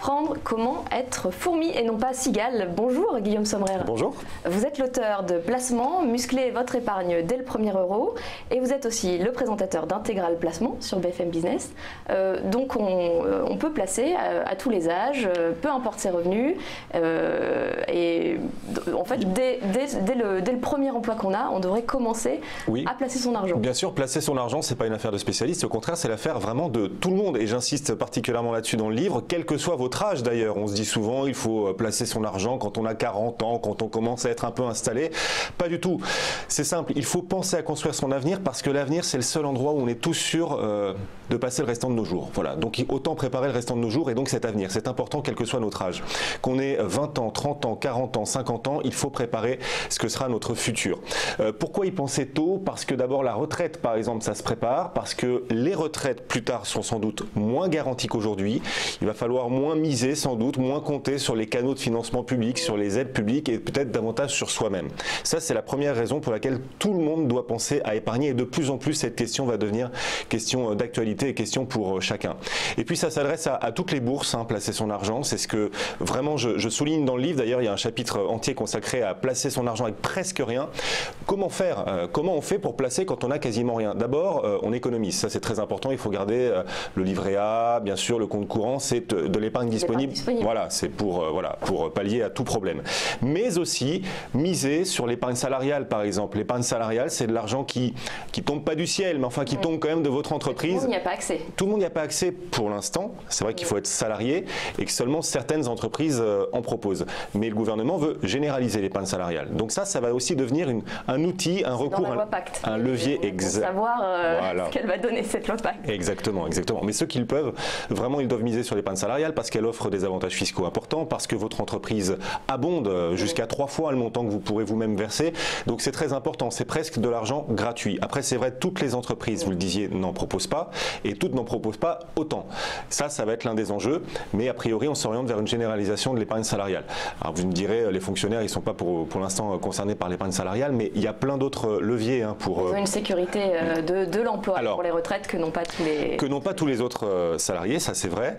apprendre comment être fourmi et non pas cigale. Bonjour Guillaume Sommerer. Bonjour. Vous êtes l'auteur de Placement, muscler votre épargne dès le premier euro et vous êtes aussi le présentateur d'Intégral Placement sur BFM Business. Donc on peut placer à tous les âges, peu importe ses revenus et en fait dès le premier emploi qu'on a, on devrait commencer à placer son argent. Bien sûr, placer son argent, c'est pas une affaire de spécialiste, au contraire c'est l'affaire vraiment de tout le monde et j'insiste particulièrement là-dessus dans le livre, quel que soit votre âge d'ailleurs. On se dit souvent il faut placer son argent quand on a 40 ans, quand on commence à être un peu installé. Pas du tout. C'est simple, il faut penser à construire son avenir parce que l'avenir c'est le seul endroit où on est tous sûrs de passer le restant de nos jours. Voilà, donc autant préparer le restant de nos jours et donc cet avenir. C'est important quel que soit notre âge. Qu'on ait 20 ans, 30 ans, 40 ans, 50 ans, il faut préparer ce que sera notre futur. Pourquoi y penser tôt? Parce que d'abord la retraite par exemple ça se prépare, parce que les retraites plus tard sont sans doute moins garanties qu'aujourd'hui. Il va falloir moins miser sans doute, moins compter sur les canaux de financement public, sur les aides publiques et peut-être davantage sur soi-même. Ça c'est la première raison pour laquelle tout le monde doit penser à épargner et de plus en plus cette question va devenir question d'actualité et question pour chacun. Et puis ça s'adresse à toutes les bourses, placer son argent, c'est ce que vraiment je souligne dans le livre. D'ailleurs il y a un chapitre entier consacré à placer son argent avec presque rien. Comment faire? Comment on fait pour placer quand on a quasiment rien? D'abord on économise, ça c'est très important, il faut garder le livret A, bien sûr le compte courant, c'est de l'épargne disponible. Voilà, c'est pour pallier à tout problème. Mais aussi miser sur l'épargne salariale par exemple. L'épargne salariale c'est de l'argent qui tombe pas du ciel, mais enfin qui tombe quand même de votre entreprise. Tout le monde n'y a pas accès. Tout le monde n'y a pas accès pour l'instant. C'est vrai qu'il faut être salarié et que seulement certaines entreprises en proposent. Mais le gouvernement veut généraliser l'épargne salariale. Donc ça va aussi devenir un outil, un recours, dans la loi Pacte. Un levier exact. Savoir ce qu'elle va donner cette loi Pacte. Exactement, exactement. Mais ceux qui le peuvent, vraiment ils doivent miser sur l'épargne salariale parce qu'elle offre des avantages fiscaux importants, parce que votre entreprise abonde jusqu'à 3 fois le montant que vous pourrez vous-même verser. Donc c'est très important, c'est presque de l'argent gratuit. Après c'est vrai, toutes les entreprises, vous le disiez, n'en proposent pas et toutes n'en proposent pas autant. Ça va être l'un des enjeux, mais a priori on s'oriente vers une généralisation de l'épargne salariale. Alors vous me direz, les fonctionnaires ils ne sont pas pour l'instant concernés par l'épargne salariale, mais il y a plein d'autres leviers pour... Ils ont une sécurité de l'emploi pour les retraites que n'ont pas tous les... Que n'ont pas tous les autres salariés, ça c'est vrai.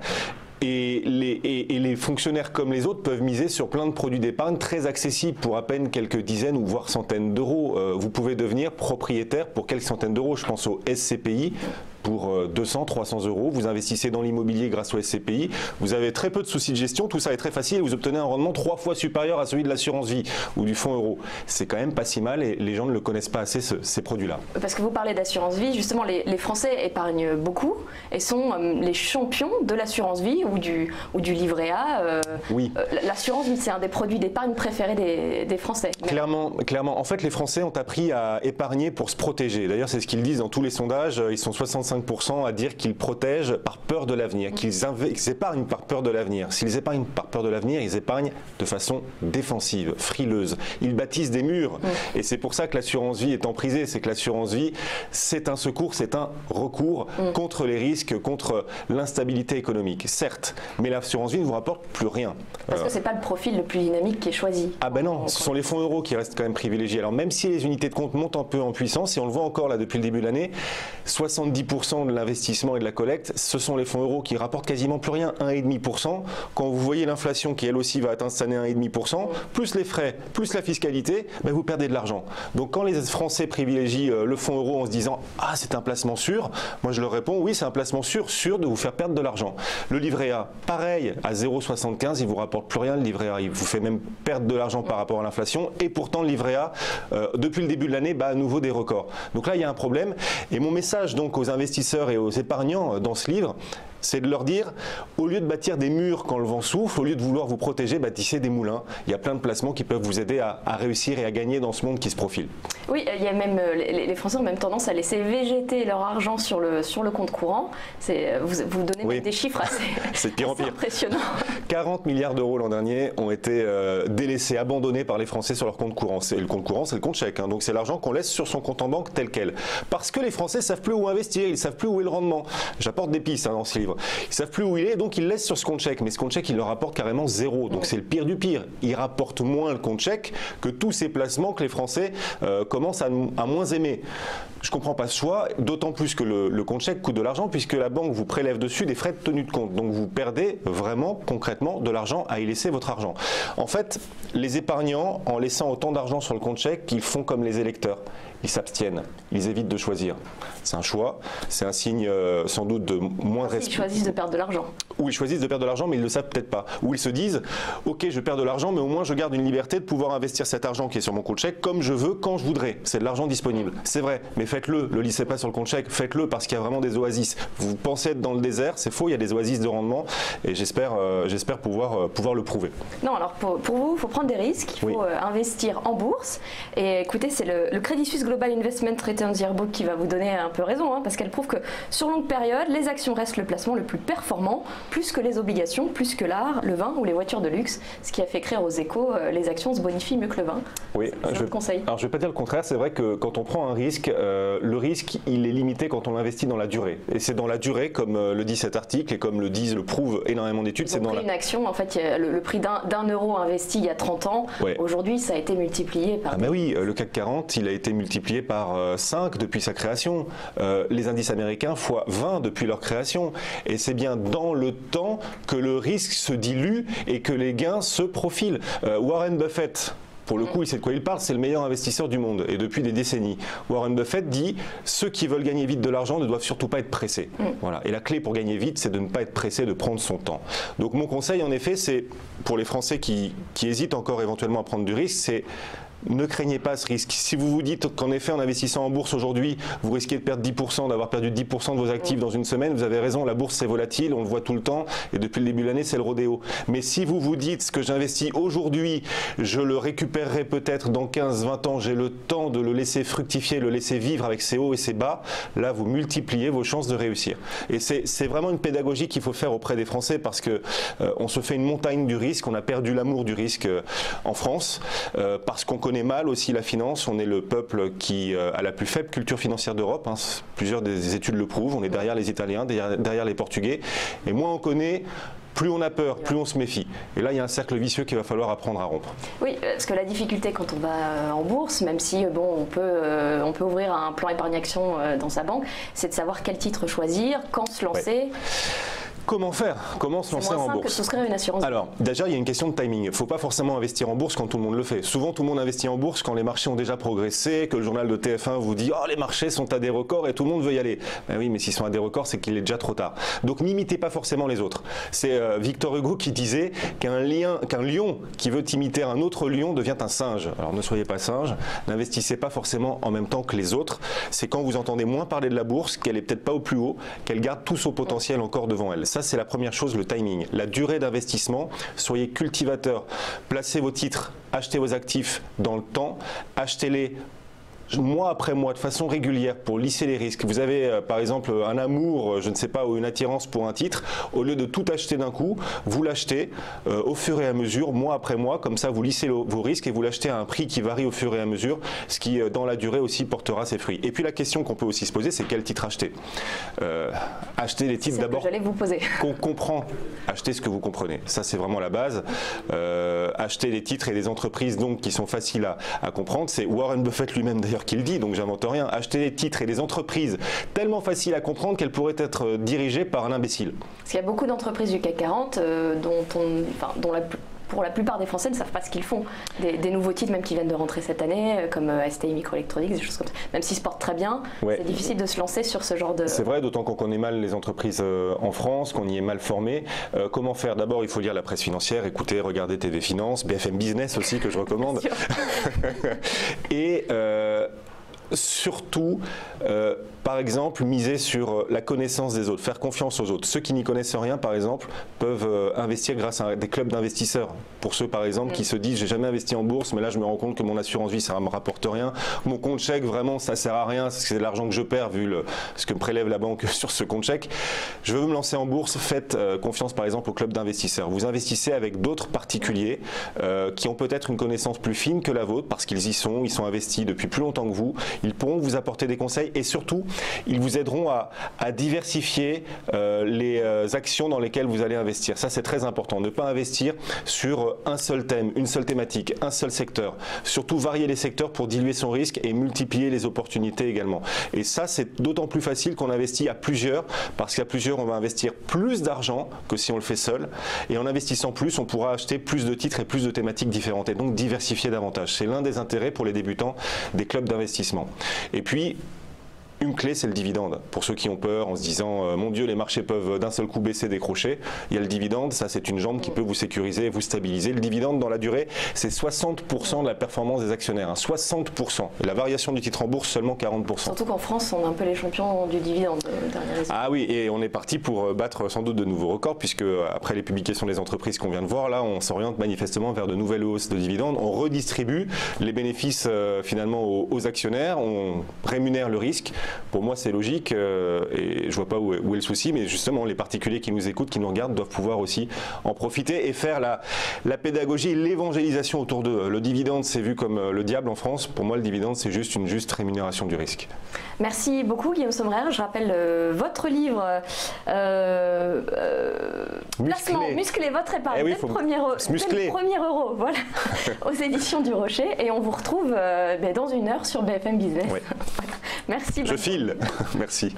Et les fonctionnaires comme les autres peuvent miser sur plein de produits d'épargne très accessibles pour à peine quelques dizaines ou voire centaines d'euros. Vous pouvez devenir propriétaire pour quelques centaines d'euros. Je pense au SCPI. Pour 200, 300 euros, vous investissez dans l'immobilier grâce au SCPI, vous avez très peu de soucis de gestion, tout ça est très facile et vous obtenez un rendement 3 fois supérieur à celui de l'assurance vie ou du fonds euro. C'est quand même pas si mal et les gens ne le connaissent pas assez ces produits-là. Parce que vous parlez d'assurance vie, justement les Français épargnent beaucoup et sont les champions de l'assurance vie ou du livret A. Oui. L'assurance vie c'est un des produits d'épargne préférés des Français. Clairement. En fait les Français ont appris à épargner pour se protéger. D'ailleurs c'est ce qu'ils disent dans tous les sondages, ils sont 65% à dire qu'ils protègent par peur de l'avenir, qu'ils épargnent par peur de l'avenir. S'ils épargnent par peur de l'avenir, ils épargnent de façon défensive, frileuse. Ils bâtissent des murs. Et c'est pour ça que l'assurance vie est emprisée. C'est que l'assurance vie, c'est un secours, c'est un recours contre les risques, contre l'instabilité économique. Certes, mais l'assurance vie ne vous rapporte plus rien. Parce que c'est pas le profil le plus dynamique qui est choisi. Ah ben non, ce sont les fonds euros qui restent quand même privilégiés. Alors même si les unités de compte montent un peu en puissance, et on le voit encore là depuis le début de l'année, 70% de l'investissement et de la collecte, ce sont les fonds euros qui rapportent quasiment plus rien, 1,5%. Quand vous voyez l'inflation qui elle aussi va atteindre cette année 1,5%, plus les frais, plus la fiscalité, ben vous perdez de l'argent. Donc quand les Français privilégient le fonds euro en se disant « Ah, c'est un placement sûr », moi je leur réponds « Oui, c'est un placement sûr de vous faire perdre de l'argent ». Le livret A, pareil, à 0,75, il vous rapporte plus rien le livret A, il vous fait même perdre de l'argent par rapport à l'inflation et pourtant le livret A, depuis le début de l'année, bat à nouveau des records. Donc là, il y a un problème et mon message donc aux investisseurs et aux épargnants dans ce livre, c'est de leur dire, au lieu de bâtir des murs quand le vent souffle, au lieu de vouloir vous protéger, bâtissez des moulins. Il y a plein de placements qui peuvent vous aider à réussir et à gagner dans ce monde qui se profile. Oui, il y a même, les Français ont même tendance à laisser végéter leur argent sur le compte courant. Vous donnez même des chiffres assez, impressionnants. 40 milliards d'euros l'an dernier ont été délaissés, abandonnés par les Français sur leur compte courant. Le compte courant, c'est le compte chèque. Donc c'est l'argent qu'on laisse sur son compte en banque tel quel. Parce que les Français ne savent plus où investir, ils ne savent plus où est le rendement. J'apporte des pistes dans ce livre. Ils ne savent plus où il est, donc ils le laissent sur ce compte chèque. Mais ce compte chèque, il leur rapporte carrément zéro. Donc c'est le pire du pire. Il rapporte moins le compte chèque que tous ces placements que les Français commencent à moins aimer. je ne comprends pas ce choix, d'autant plus que le compte chèque coûte de l'argent puisque la banque vous prélève dessus des frais de tenue de compte. Donc vous perdez vraiment concrètement de l'argent à y laisser votre argent. En fait, les épargnants, en laissant autant d'argent sur le compte chèque, ils font comme les électeurs. Ils s'abstiennent, ils évitent de choisir. C'est un choix, c'est un signe sans doute de moins respect. Ils choisissent de perdre de l'argent. Ou ils choisissent de perdre de l'argent mais ils ne le savent peut-être pas. Ou ils se disent, ok je perds de l'argent mais au moins je garde une liberté de pouvoir investir cet argent qui est sur mon compte chèque comme je veux, quand je voudrais. C'est de l'argent disponible. C'est vrai, mais faites-le, le laissez pas sur le compte chèque, faites-le parce qu'il y a vraiment des oasis. Vous pensez être dans le désert, c'est faux, il y a des oasis de rendement et j'espère pouvoir le prouver. Non, alors pour vous, il faut prendre des risques, il faut investir en bourse. Et écoutez, c'est le Crédit Suisse Global Investment Returns Yearbook qui va vous donner un peu raison, parce qu'elle prouve que sur longue période, les actions restent le placement le plus performant, plus que les obligations, plus que l'art, le vin ou les voitures de luxe, ce qui a fait écrire aux Échos, les actions se bonifient mieux que le vin. Oui, je le conseille. Alors je ne vais pas dire le contraire, c'est vrai que quand on prend un risque, le risque il est limité quand on l'investit dans la durée. Et c'est dans la durée, comme le dit cet article et comme le prouvent énormément d'études. C'est dans une action, en fait, le prix d'un euro investi il y a 30 ans, aujourd'hui ça a été multiplié par... Ah ben oui, le CAC 40, il a été multiplié par 5 depuis sa création. Les indices américains fois 20 depuis leur création. Et c'est bien dans le temps que le risque se dilue et que les gains se profilent. Warren Buffett, pour le coup, il sait de quoi il parle, c'est le meilleur investisseur du monde, et depuis des décennies. Warren Buffett dit, ceux qui veulent gagner vite de l'argent ne doivent surtout pas être pressés. Voilà. Et la clé pour gagner vite, c'est de ne pas être pressé, de prendre son temps. Donc mon conseil, en effet, c'est, pour les Français qui hésitent encore éventuellement à prendre du risque, c'est ne craignez pas ce risque. Si vous vous dites qu'en effet, en investissant en bourse aujourd'hui, vous risquez de perdre 10%, d'avoir perdu 10% de vos actifs dans une semaine, vous avez raison, la bourse c'est volatile, on le voit tout le temps, et depuis le début de l'année, c'est le rodéo. Mais si vous vous dites, ce que j'investis aujourd'hui, je le récupérerai peut-être dans 15-20 ans, j'ai le temps de le laisser fructifier, le laisser vivre avec ses hauts et ses bas, là vous multipliez vos chances de réussir. Et c'est vraiment une pédagogie qu'il faut faire auprès des Français parce que on se fait une montagne du risque, on a perdu l'amour du risque en France, parce qu'on connaît mal aussi la finance, on est le peuple qui a la plus faible culture financière d'Europe, plusieurs des études le prouvent, on est derrière les Italiens, derrière les Portugais, et moins on connaît, plus on a peur, plus on se méfie. Et là, il y a un cercle vicieux qu'il va falloir apprendre à rompre. Oui, parce que la difficulté quand on va en bourse, même si on peut ouvrir un plan épargne-action dans sa banque, c'est de savoir quel titre choisir, quand se lancer. Comment faire? Comment se lancer en bourse? C'est moins simple que souscrire une assurance. Alors, déjà, il y a une question de timing. Il ne faut pas forcément investir en bourse quand tout le monde le fait. Souvent, tout le monde investit en bourse quand les marchés ont déjà progressé, que le journal de TF1 vous dit « Oh, les marchés sont à des records et tout le monde veut y aller. » Ben oui, mais s'ils sont à des records, c'est qu'il est déjà trop tard. Donc, n'imitez pas forcément les autres. C'est Victor Hugo qui disait qu'un lion qui veut imiter un autre lion devient un singe. Alors, ne soyez pas singe, n'investissez pas forcément en même temps que les autres. C'est quand vous entendez moins parler de la bourse, qu'elle est peut-être pas au plus haut, qu'elle garde tout son potentiel encore devant elle. Ça, c'est la première chose, le timing. La durée d'investissement, soyez cultivateur. Placez vos titres, achetez vos actifs dans le temps, achetez-les mois après mois, de façon régulière, pour lisser les risques. Vous avez par exemple un amour, je ne sais pas, ou une attirance pour un titre, au lieu de tout acheter d'un coup, vous l'achetez au fur et à mesure, mois après mois, comme ça vous lissez vos risques et vous l'achetez à un prix qui varie au fur et à mesure, ce qui dans la durée aussi portera ses fruits. Et puis la question qu'on peut aussi se poser, c'est quel titre acheter. Acheter les titres d'abord qu'on comprend, acheter ce que vous comprenez, ça c'est vraiment la base. Acheter les titres et les entreprises donc qui sont faciles à comprendre, c'est Warren Buffett lui-même d'ailleurs qui le dit, donc j'invente rien. Acheter des titres et des entreprises tellement faciles à comprendre qu'elles pourraient être dirigées par un imbécile. Parce qu'il y a beaucoup d'entreprises du CAC 40 dont pour la plupart des Français ne savent pas ce qu'ils font. Des nouveaux titres même qui viennent de rentrer cette année, comme STI Microelectronics, des choses comme ça. Même s'ils se portent très bien, c'est difficile de se lancer sur ce genre de... C'est vrai, d'autant qu'on connaît mal les entreprises en France, qu'on y est mal formé. Comment faire? D'abord, il faut lire la presse financière, écouter, regarder TV Finance, BFM Business aussi, que je recommande. Et surtout, par exemple, miser sur la connaissance des autres, faire confiance aux autres. Ceux qui n'y connaissent rien, par exemple, peuvent investir grâce à des clubs d'investisseurs. Pour ceux, par exemple, qui se disent « j'ai jamais investi en bourse, mais là, je me rends compte que mon assurance vie, ça ne me rapporte rien. Mon compte chèque, vraiment, ça ne sert à rien, parce que c'est de l'argent que je perds, vu ce que me prélève la banque sur ce compte chèque. Je veux me lancer en bourse, faites confiance, par exemple, au club d'investisseurs. Vous investissez avec d'autres particuliers qui ont peut-être une connaissance plus fine que la vôtre, parce qu'ils y sont, ils sont investis depuis plus longtemps que vous. Ils pourront vous apporter des conseils et surtout, ils vous aideront à diversifier les actions dans lesquelles vous allez investir. Ça, c'est très important. Ne pas investir sur un seul thème, une seule thématique, un seul secteur. Surtout varier les secteurs pour diluer son risque et multiplier les opportunités également. Et ça, c'est d'autant plus facile qu'on investit à plusieurs, parce qu'à plusieurs, on va investir plus d'argent que si on le fait seul. Et en investissant plus, on pourra acheter plus de titres et plus de thématiques différentes et donc diversifier davantage. C'est l'un des intérêts pour les débutants des clubs d'investissement. Et puis, une clé, c'est le dividende. Pour ceux qui ont peur en se disant mon Dieu, les marchés peuvent d'un seul coup baisser, décrocher. Il y a le dividende, ça c'est une jambe qui peut vous sécuriser, vous stabiliser. Le dividende dans la durée, c'est 60% de la performance des actionnaires. 60%. Et la variation du titre en bourse, seulement 40%. Surtout qu'en France, on est un peu les champions du dividende. Ah oui, et on est parti pour battre sans doute de nouveaux records, puisque après les publications des entreprises qu'on vient de voir, là, on s'oriente manifestement vers de nouvelles hausses de dividendes. On redistribue les bénéfices finalement aux actionnaires, on rémunère le risque. Pour moi, c'est logique et je ne vois pas où est le souci, mais justement, les particuliers qui nous écoutent, qui nous regardent, doivent pouvoir aussi en profiter et faire la pédagogie et l'évangélisation autour d'eux. Le dividende, c'est vu comme le diable en France. Pour moi, le dividende, c'est juste une juste rémunération du risque. Merci beaucoup, Guillaume Sommerer. Je rappelle votre livre Placement, muscler votre épargne dès le premier euro, voilà, aux éditions du Rocher. Et on vous retrouve dans 1 heure sur BFM Business. Oui. Merci. Je file. Merci.